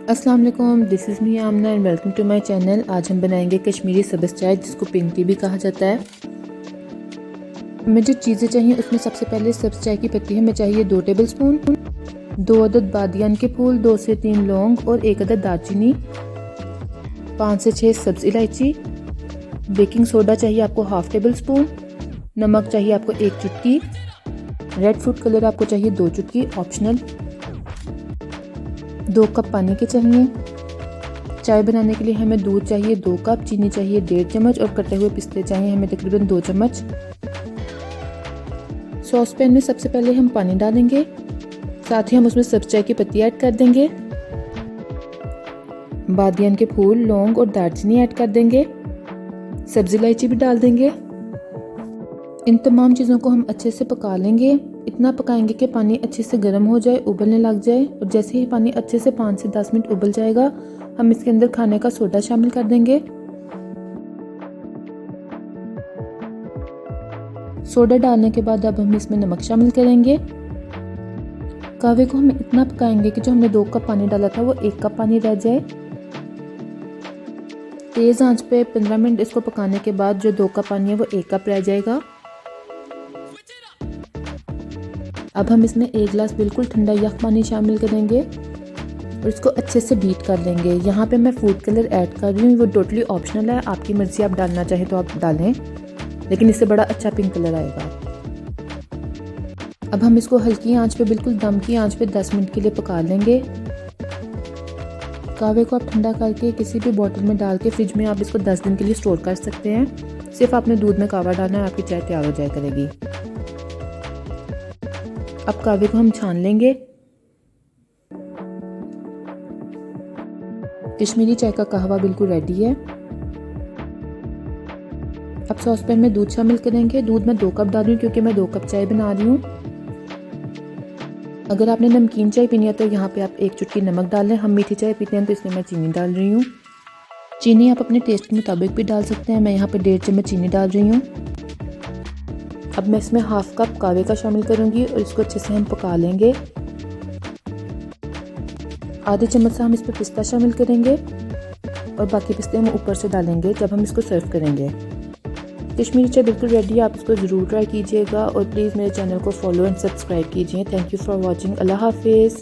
अस्सलाम वालेकुम, this is me Amna and welcome to my channel. आज हम बनाएंगे कश्मीरी सब्ज़ चाय, जिसको पिंक टी भी कहा जाता है। हमें जो चीज़ें चाहिए उसमें सबसे पहले सब्ज़ चाय की पत्ती हमें चाहिए 2 टेबलस्पून, 2 अदद बादियान के फूल, 2 से 3 लौंग और 1 अदद दालचीनी, 5 से 6 सब्ज़ इलायची। बेकिंग सोडा चाहिए आपको हाफ़ टेबल स्पून, नमक चाहिए आपको 1 चुटकी, रेड फूड कलर आपको चाहिए 2 चुटकी ऑप्शनल, 2 कप पानी के चाहिए। चाय बनाने के लिए हमें दूध चाहिए 2 कप, चीनी चाहिए 1.5 चम्मच और कटे हुए पिस्ते चाहिए हमें तकरीबन 2 चम्मच। सॉस पैन में सबसे पहले हम पानी डालेंगे, साथ ही हम उसमें सब्ज़ चाय की पत्ती ऐड कर देंगे, बादियान के फूल, लौंग और दालचीनी ऐड कर देंगे, सब्ज़ इलायची भी डाल देंगे। इन तमाम चीज़ों को हम अच्छे से पका लेंगे। इतना पकाएंगे कि पानी अच्छे से गर्म हो जाए, उबलने लग जाए, और जैसे ही पानी अच्छे से 5 से 10 मिनट उबल जाएगा हम इसके अंदर खाने का सोडा शामिल कर देंगे। सोडा डालने के बाद अब हम इसमें नमक शामिल करेंगे। कहवे को हम इतना पकाएंगे कि जो हमने 2 कप पानी डाला था वो 1 कप पानी रह जाए। तेज़ आंच पे 15 मिनट इसको पकाने के बाद जो 2 कप पानी है वो 1 कप रह जाएगा। अब हम इसमें 1 गिलास बिल्कुल ठंडा यख पानी शामिल करेंगे और इसको अच्छे से बीट कर लेंगे। यहाँ पे मैं फूड कलर ऐड कर रही हूँ, वो टोटली ऑप्शनल है, आपकी मर्ज़ी, आप डालना चाहे तो आप डालें, लेकिन इससे बड़ा अच्छा पिंक कलर आएगा। अब हम इसको हल्की आंच पे, बिल्कुल दम की आंच पे 10 मिनट के लिए पका लेंगे। कहवे को आप ठंडा करके किसी भी बोतल में डाल के फ्रिज में आप इसको 10 दिन के लिए स्टोर कर सकते हैं। सिर्फ आपने दूध में कहवा डालना है, आपकी चाय तैयार हो जाया करेगी। अब कहवे को हम छान लेंगे। कश्मीरी चाय का कहवा बिल्कुल रेडी है। अब सॉस पैन में दूध शामिल करेंगे। दूध मैं 2 कप डाल रही हूँ क्योंकि मैं 2 कप चाय बना रही हूँ। अगर आपने नमकीन चाय पीनी है तो यहाँ पे आप 1 चुटकी नमक डाल लें। हम मीठी चाय पीते हैं तो इसलिए मैं चीनी डाल रही हूँ। चीनी आप अपने टेस्ट के मुताबिक भी डाल सकते हैं। मैं यहाँ पे 1.5 चम्मच चीनी डाल रही हूँ। अब मैं इसमें हाफ कप कहवे का शामिल करूँगी और इसको अच्छे से हम पका लेंगे। आधे चम्मच से हम इस पर पिस्ता शामिल करेंगे और बाकी पिस्ते हम ऊपर से डालेंगे जब हम इसको सर्व करेंगे। कश्मीरी चाय बिल्कुल रेडी है, आप इसको ज़रूर ट्राई कीजिएगा और प्लीज़ मेरे चैनल को फॉलो एंड सब्सक्राइब कीजिए। Thank you for watching. अल्लाह हाफिज़।